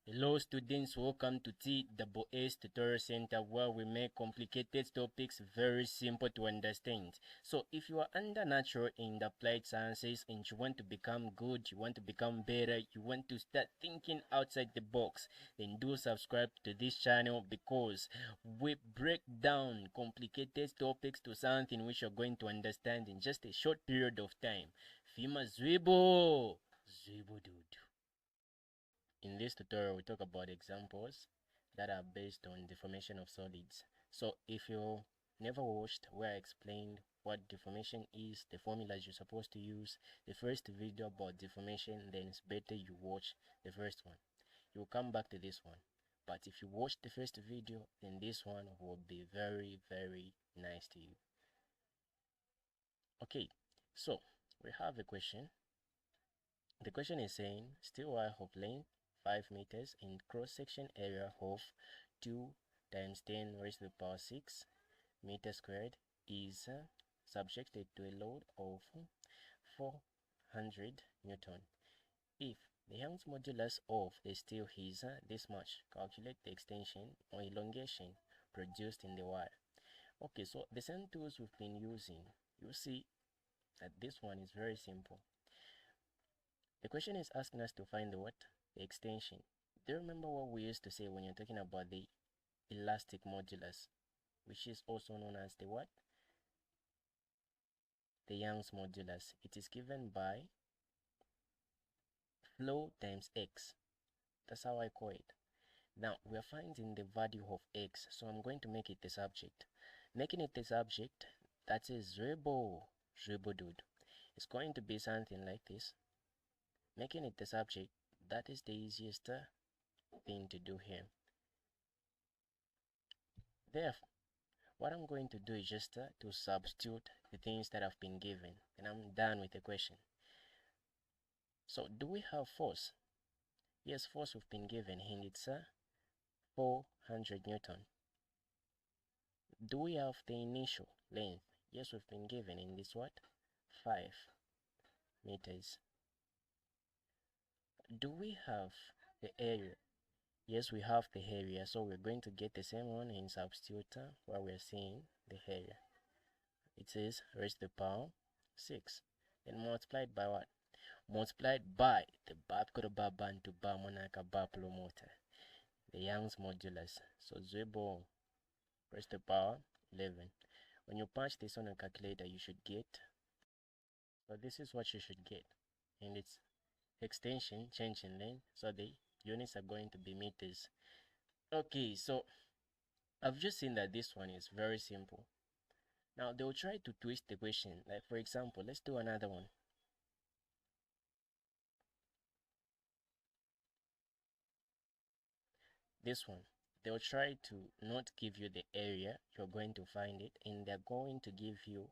Hello students, welcome to TSS Tutorial Center, where we make complicated topics very simple to understand. So if you are under natural and applied sciences and you want to become good, you want to become better, you want to start thinking outside the box, then do subscribe to this channel, because we break down complicated topics to something which you're going to understand in just a short period of time. Fima Zwibo! Zwibo dude. In this tutorial, we talk about examples that are based on deformation of solids. So if you never watched where I explained what deformation is, the formulas you're supposed to use, the first video about deformation, then it's better you watch the first one. You'll come back to this one. But if you watch the first video, then this one will be very, very nice to you. Okay, so we have a question. The question is saying steel wire of length 5 meters and cross-section area of 2 times 10 raised to the power 6 meters squared is subjected to a load of 400 Newton. If the Young's modulus of the steel is this much, calculate the extension or elongation produced in the wire. Okay, so the same tools we've been using, you see that this one is very simple. The question is asking us to find the what? The extension. Do you remember what we used to say when you're talking about the elastic modulus, which is also known as the what? The Young's modulus. It is given by flow times x. That's how I call it. Now, we are finding the value of x, so I'm going to make it the subject. Making it the subject, that is Zwibo dude. It's going to be something like this. Making it the subject, that is the easiest thing to do here. Therefore, what I'm going to do is just to substitute the things that have been given, and I'm done with the question. So, do we have force? Yes, force we've been given, and it's 400 Newton. Do we have the initial length? Yes, we've been given in this what? 5 meters. Do we have the area? Yes, we have the area, so we're going to get the same one and substitute what we're seeing, the area. It is raised to the power 6. Then multiplied by what? Multiplied by the Babkodobaban to Bamonaka Baplomotor, the Young's modulus. So Zwibo raised to the power 11. When you punch this on a calculator, you should get, so this is what you should get, and it's extension change in length, so the units are going to be meters. Okay, so I've just seen that this one is very simple. Now they'll try to twist the question, like for example, let's do another one. This one, they'll try to not give you the area, you're going to find it, and they're going to give you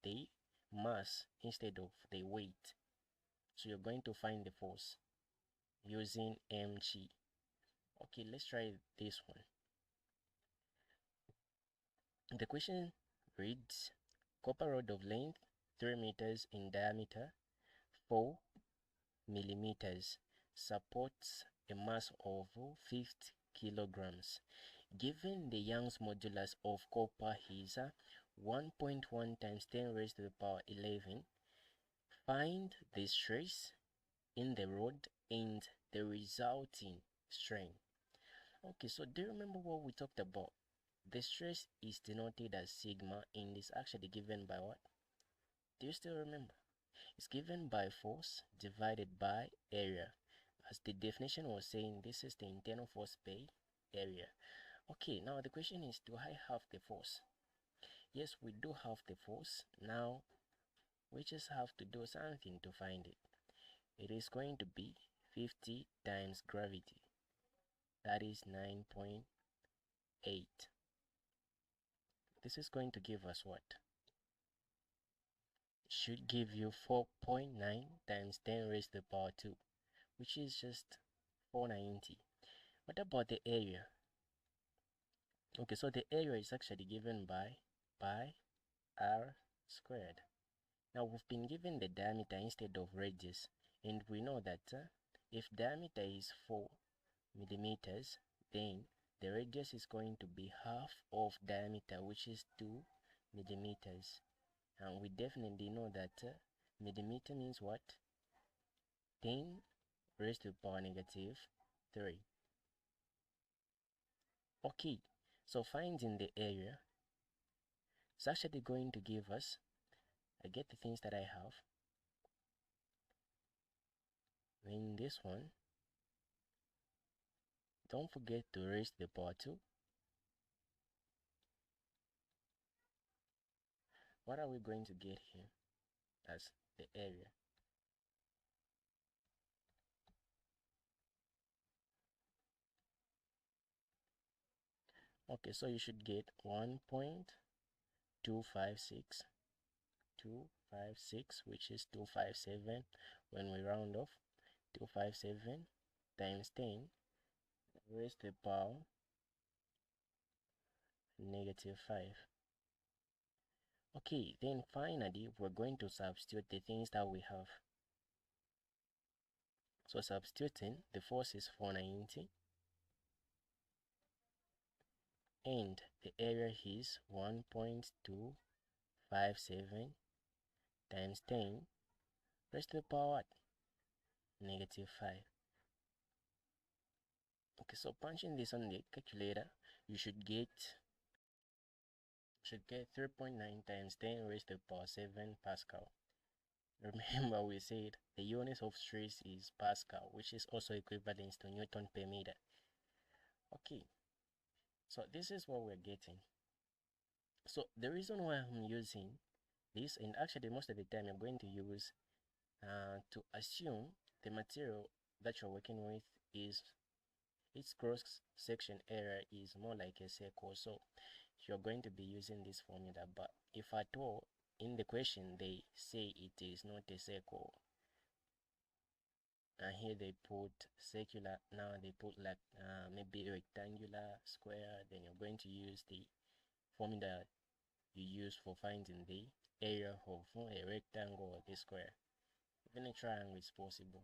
the mass instead of the weight. So you're going to find the force using mg. Okay, let's try this one. The question reads, copper rod of length 3 meters in diameter, 4 millimeters, supports a mass of 50 kilograms. Given the Young's modulus of copper is 1.1 times 10 raised to the power 11, find the stress in the rod and the resulting strain. Okay, so do you remember what we talked about? The stress is denoted as sigma and is actually given by what? Do you still remember? It's given by force divided by area. As the definition was saying, this is the internal force by area. Okay, now the question is, do I have the force? Yes, we do have the force. Now, we just have to do something to find it. It is going to be 50 times gravity. That is 9.8. This is going to give us what? Should give you 4.9 times 10 raised to the power 2, which is just 490. What about the area? Okay, so the area is actually given by pi r squared. Now we've been given the diameter instead of radius, and we know that if diameter is 4 millimeters, then the radius is going to be half of diameter, which is 2 millimeters. And we definitely know that millimeter means what? 10 raised to the power negative 3. Okay, so finding the area is actually going to give us, I get the things that I have. In this one, don't forget to raise the power 2. What are we going to get here as the area? Okay, so you should get 1.256, which is 257 when we round off. 257 times 10 raised to the power negative 5. Okay, then finally we're going to substitute the things that we have. So substituting, the force is 490 and the area is 1.257 times 10 raised to the power negative 5. Okay, so punching this on the calculator, you should get 3.9 times 10 raised to the power 7 Pascal. Remember we said the unit of stress is Pascal, which is also equivalent to Newton per meter. Okay, so this is what we're getting. So the reason why I'm using this, and actually most of the time I'm going to use to assume the material that you're working with is its cross section area is more like a circle, so you're going to be using this formula. But if at all in the question they say it is not a circle, and here they put circular, now they put like maybe rectangular, square, then you're going to use the formula you use for finding the area of a rectangle or the square. Even a triangle is possible.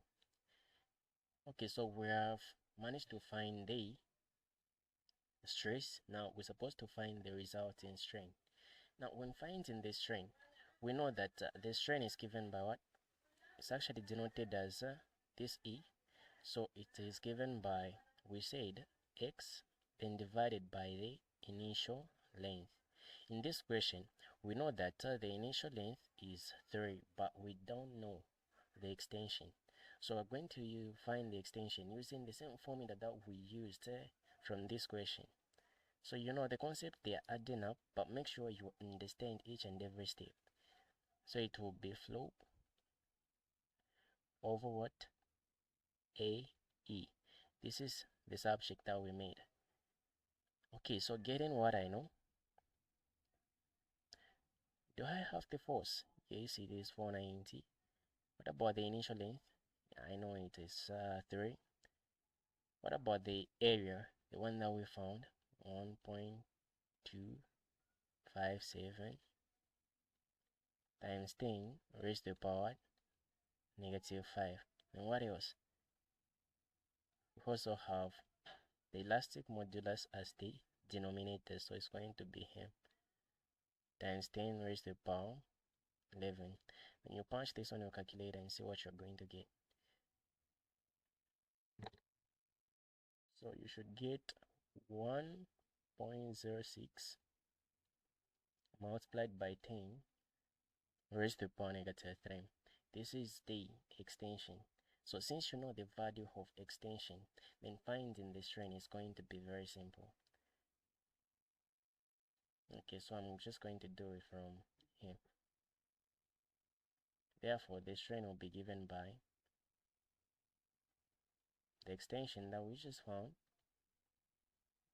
Okay, so we have managed to find the stress. Now we're supposed to find the resulting strain. Now when finding the strain, we know that the strain is given by what? It's actually denoted as this E. So it is given by, we said, x, then divided by the initial length. In this question, we know that the initial length is 3, but we don't know the extension. So we're going to find the extension using the same formula that we used from this question. So you know the concept, they are adding up, but make sure you understand each and every step. So it will be slope over what? A, E. This is the subject that we made. Okay, so getting what I know, do I have the force? Yes, it is 490. What about the initial length? I know it is 3. What about the area, the one that we found? 1.257 times 10 raised to the power negative 5. And what else? We also have the elastic modulus as the denominator, so it's going to be here times 10 raised to the power 11. When you punch this on your calculator and see what you're going to get. So you should get 1.06 multiplied by 10 raised to the power negative 3. This is the extension. So since you know the value of extension, then finding the strain is going to be very simple. Okay, so I'm just going to do it from here. Therefore, the strain will be given by the extension that we just found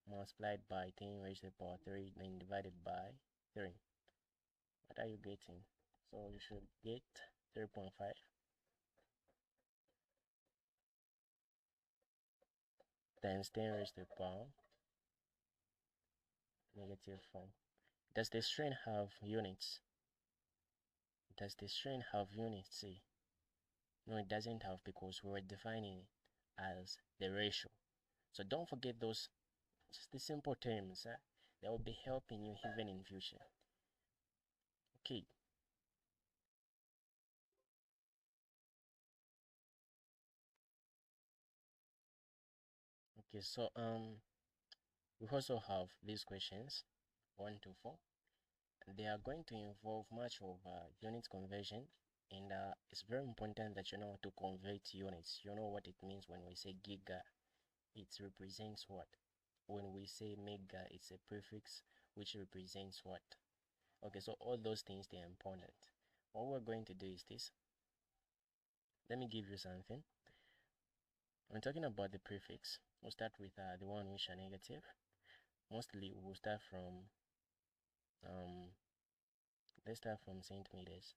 multiplied by 10 raised to the power 3, then divided by 3. What are you getting? So you should get 3.5 times 10 raised to the power negative 4. Does the strain have units? Does the strain have units? See? No, it doesn't have, because we were defining it as the ratio. So don't forget those, just the simple terms that will be helping you even in future. Okay. Okay, so we also have these questions 1 to 4. They are going to involve much of unit conversion, and it's very important that you know how to convert units. You know what it means when we say giga, it represents what? When we say mega, it's a prefix which represents what? Okay, so all those things, they are important. What we're going to do is this. Let me give you something. When talking about the prefix, we'll start with the one which are negative. Mostly we'll start from um, let's start from centimeters.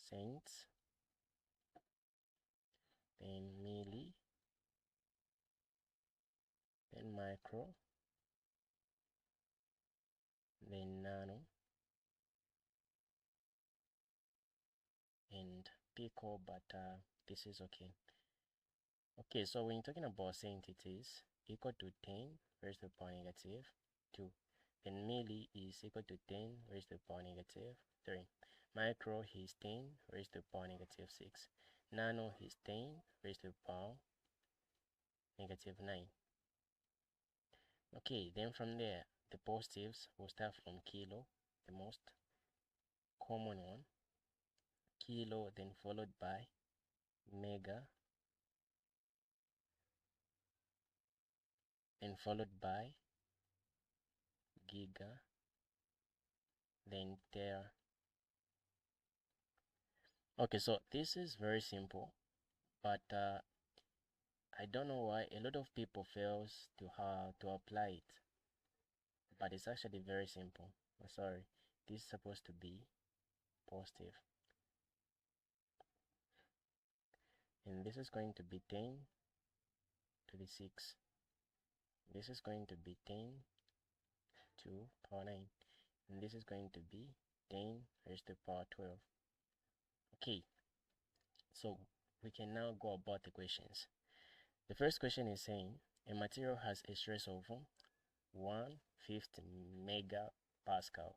Cents, then milli, then micro, then nano, and pico, but this is okay. Okay, so when you're talking about cent, it is equal to 10 raised to the power negative 2. Then milli is equal to 10 raised to the power negative 3. Micro is 10 raised to the power negative 6. Nano is 10 raised to the power negative 9. Okay, then from there, the positives will start from kilo, the most common one. Kilo, then followed by mega, then followed by giga, then tera. Okay, so this is very simple, but I don't know why a lot of people fails to how to apply it, but it's actually very simple. Sorry, this is supposed to be positive, and this is going to be 10 to the 6. This is going to be 10 to power 9, and this is going to be 10 raised to the power 12. Okay, so we can now go about the questions. The first question is saying a material has a stress of 150 megapascal.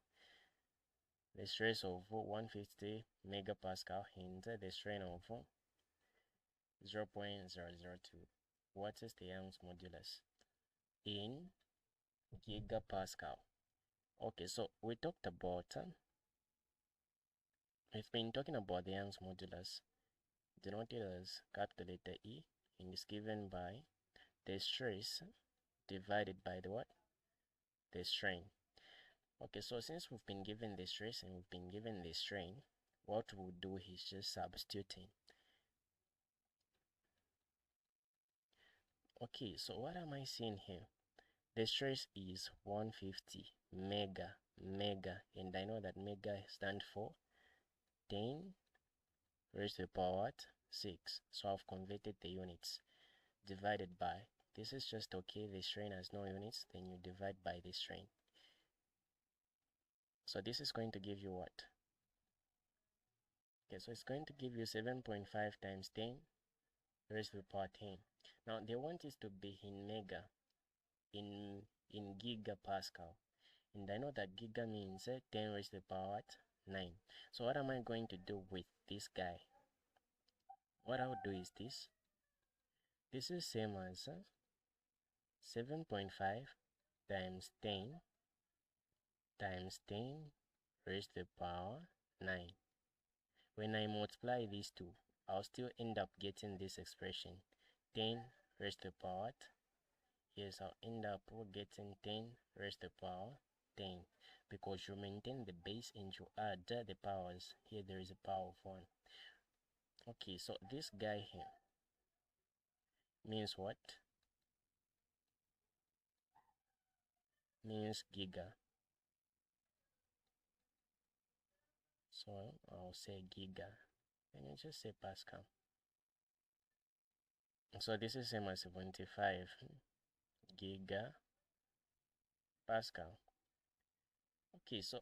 The stress of 150 megapascal and the strain of 0.002. What is the Young's modulus in gigapascal? Okay, so we talked about, we've been talking about the Young's modulus, denoted as capital letter E, and is given by the stress divided by the what? The strain. Okay, so since we've been given the stress and we've been given the strain, what we'll do is just substituting. Okay, so what am I seeing here? The stress is 150 mega, and I know that mega stands for 10 raised to the power what? 6. So I've converted the units. Divided by, this is just okay, the strain has no units, then you divide by the strain. So this is going to give you what? Okay, so it's going to give you 7.5 times 10 raised to the power 10. Now they want it to be in mega, in gigapascal, and I know that giga means 10 raised to the power what? 9. So what am I going to do with this guy? What I'll do is this. This is same as 7.5 times 10 times 10 raised to the power 9. When I multiply these two, I'll still end up getting this expression 10 raised to the power what? Yes, I'll end up getting 10 raised to the power 10, because you maintain the base and you add the powers. Here there is a power of 1. Okay, so this guy here means what? Means giga. So I'll say giga. Let me just say Pascal. So this is same as 75 giga Pascal. Okay, so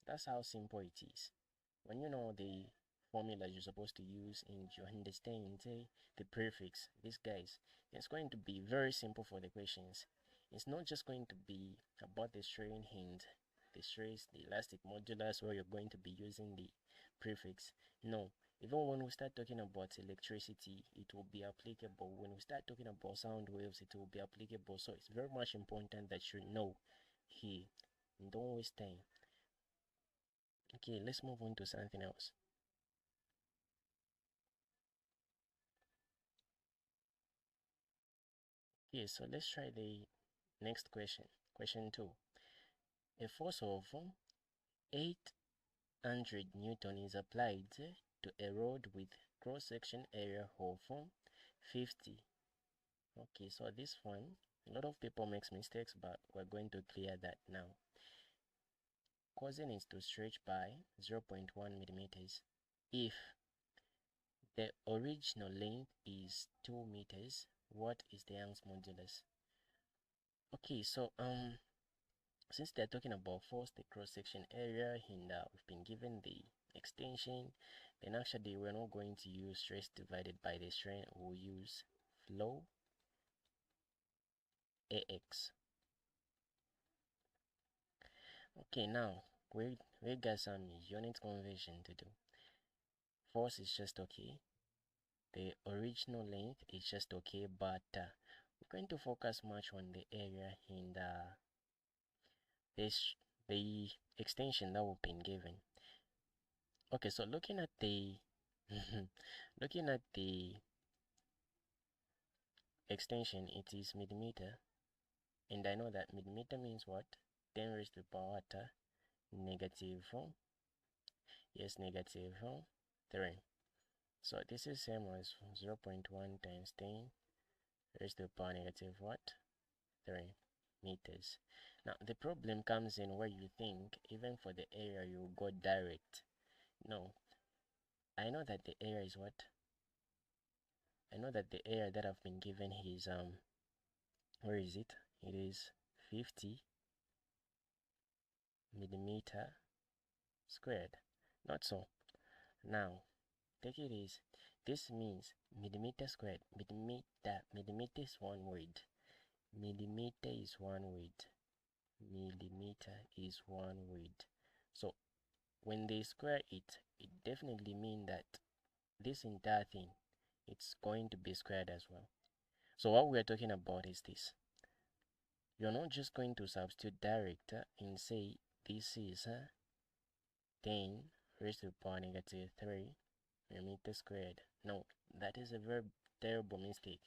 that's how simple it is. When you know the formulas you're supposed to use and you understand the prefix, these guys, it's going to be very simple for the questions. It's not just going to be about the strain hint, the stress, the elastic modulus, where you're going to be using the prefix. No, even when we start talking about electricity, it will be applicable. When we start talking about sound waves, it will be applicable. So it's very much important that you know here. Don't waste time. Okay, let's move on to something else. Okay, so let's try the next question. Question 2. A force of 800 Newton is applied to a rod with cross-section area of 50. Okay, so this one, a lot of people makes mistakes, but we're going to clear that now. Causing it to stretch by 0.1 millimeters. If the original length is 2 meters, what is the Young's modulus? Okay, so since they're talking about force, the cross-section area, and we've been given the extension, then actually we're not going to use stress divided by the strain. We'll use flow AX. Okay, now we got some unit conversion to do. Force is just okay. The original length is just okay, but we're going to focus much on the area and this the extension that we've been given. Okay, so looking at the looking at the extension, it is millimeter, and I know that millimeter means what? 10 raised to the power negative yes, negative 3. So this is same as 0.1 times 10 raised to the power negative what? 3 meters. Now the problem comes in where you think even for the area you go direct. No, I know that the area is what? I know that the area that I've been given is where is it? It is 50 millimeter squared. Not so. Now take it easy. This means millimeter squared. Millimeter is one word. Millimeter is one word. Millimeter is one word. So when they square it, it definitely means that this entire thing, it's going to be squared as well. So what we are talking about is this. You're not just going to substitute direct and say this is 10 raised to the power negative 3 millimeter squared. No, that is a very terrible mistake.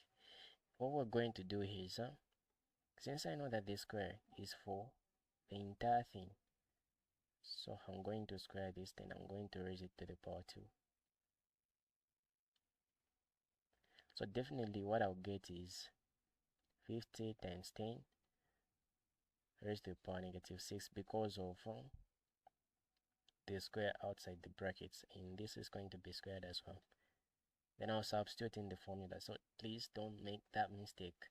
What we're going to do is, since I know that this square is for the entire thing, so I'm going to square this, then I'm going to raise it to the power 2. So definitely what I'll get is 50 times 10 raised to the power negative 6 because of the square outside the brackets, and this is going to be squared as well. Then I'll substitute in the formula. So please don't make that mistake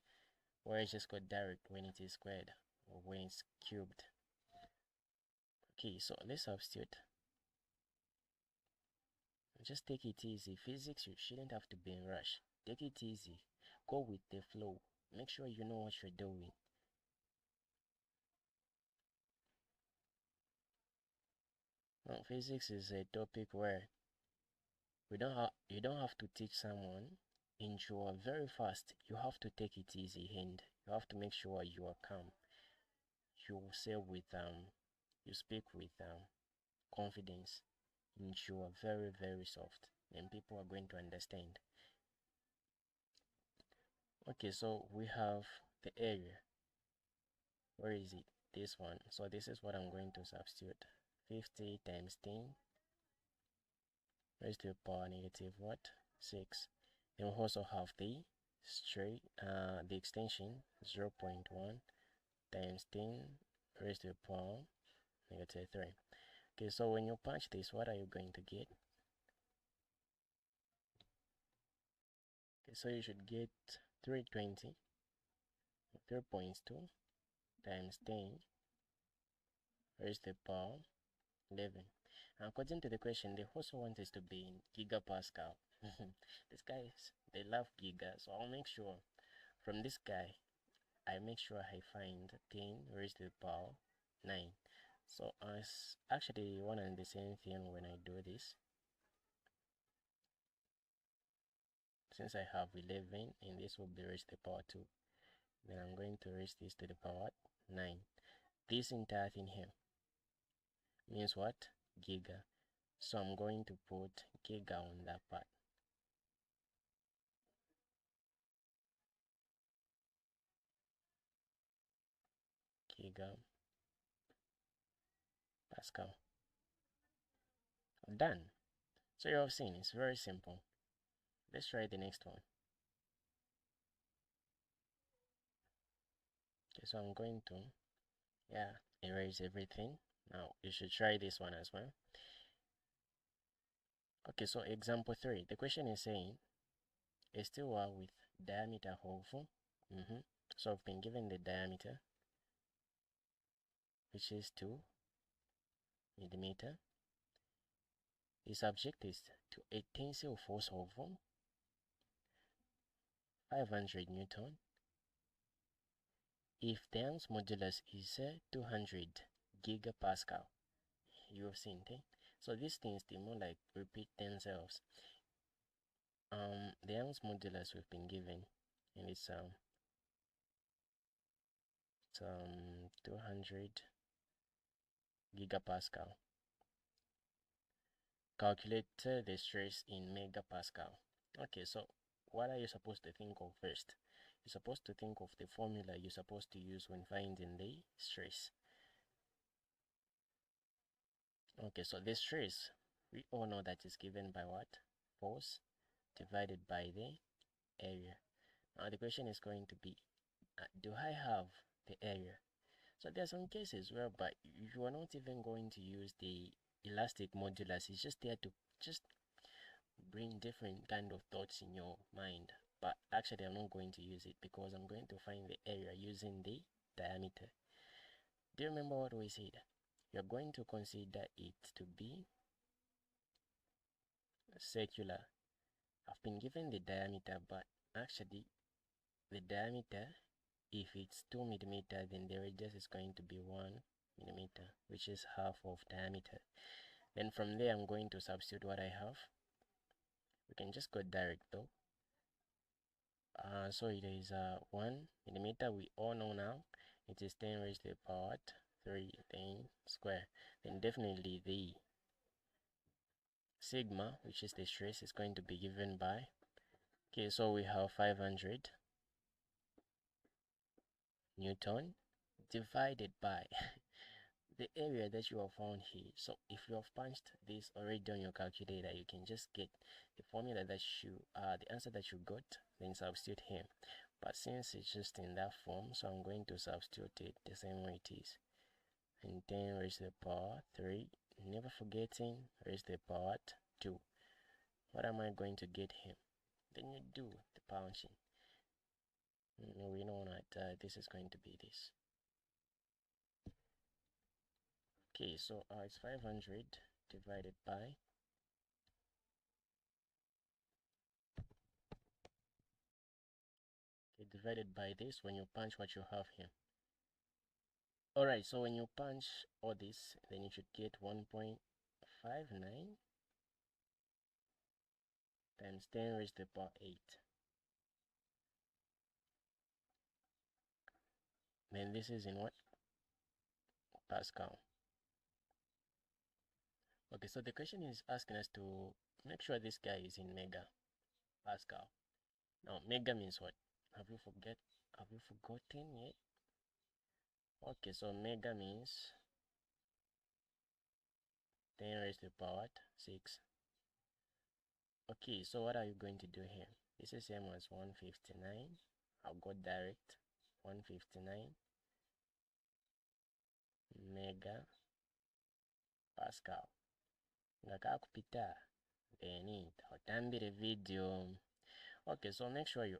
where it's just got direct when it is squared or when it's cubed. Okay, so let's substitute. Just take it easy. Physics, you shouldn't have to be in rush. Take it easy. Go with the flow. Make sure you know what you're doing. Now, physics is a topic where you don't have to teach someone and you are very fast. You have to take it easy and you have to make sure you are calm. You say with you speak with confidence, and you are very soft, and people are going to understand. Okay, so we have the area. Where is it? This one. So this is what I'm going to substitute. 50 times 10 raised to the power negative what? 6. Then we also have the the extension 0.1 times 10 raised to the power negative 3. Okay, so when you punch this, what are you going to get? Okay, so you should get 320 3.2 times 10 raised to the power 11. According to the question, they also want us to be in gigapascal. These guys, they love giga, so I'll make sure from this guy, I make sure I find 10 raised to the power 9. So it's actually one and the same thing when I do this. Since I have 11 and this will be raised to the power 2, then I'm going to raise this to the power 9. This entire thing here means what? Giga. So I'm going to put giga on that part. Giga Pascal. Done. So you have seen it's very simple. Let's try the next one. Okay, so I'm going to erase everything. Now you should try this one as well. Okay, so example 3. The question is saying a steel wire with diameter of so I've been given the diameter, which is 2 millimeter. The subject is to a tensile force of 500 Newton. If the Young's modulus is 200 gigapascal, you have seen it. So these things, they more like repeat themselves. The Young's modulus we've been given, and it's 200 gigapascal. Calculate the stress in megapascal. Okay, so what are you supposed to think of first? You're supposed to think of the formula you're supposed to use when finding the stress. Okay, so the stress, we all know that is given by what? Force divided by the area. Now the question is going to be, do I have the area? So there are some cases whereby you are not even going to use the elastic modulus. It's just there to just bring different kind of thoughts in your mind. But actually I'm not going to use it because I'm going to find the area using the diameter. Do you remember what we said? You're going to consider it to be circular. I've been given the diameter, but actually the diameter, if it's 2 millimeter, then the radius is going to be 1 millimeter, which is half of diameter. Then from there I'm going to substitute what I have. We can just go direct though. So it is 1 millimeter. We all know now it is 10 raised to the power 3 10 square. Then definitely the sigma, which is the stress, is going to be given by, okay, so we have 500 Newton divided by the area that you have found here. So if you have punched this already on your calculator, you can just get the formula that you the answer that you got, then substitute here. But since it's just in that form, so I'm going to substitute it the same way it is. And 10 raised to the power 3, never forgetting raised to the power 2. What am I going to get here? Then you do the punching. We know that this is going to be this. Okay, so it's 500 divided by this when you punch what you have here. Alright, so when you punch all this, then you should get 1.59 times 10 raised to the power 8. Then this is in what? Pascal. Okay, so the question is asking us to make sure this guy is in mega Pascal. Now mega means what? Have you forgotten yet? Okay, so mega means 10 raised to the power 6. Okay, so what are you going to do here? This is same as 159. I'll go direct. 159 mega Pascal. Ngakakupita then otambire video. Okay, so make sure you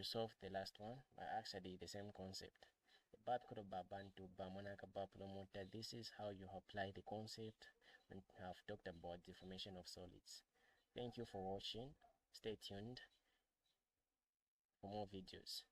solve the last one by actually the same concept. This is how you apply the concept and have talked about deformation of solids. Thank you for watching. Stay tuned for more videos.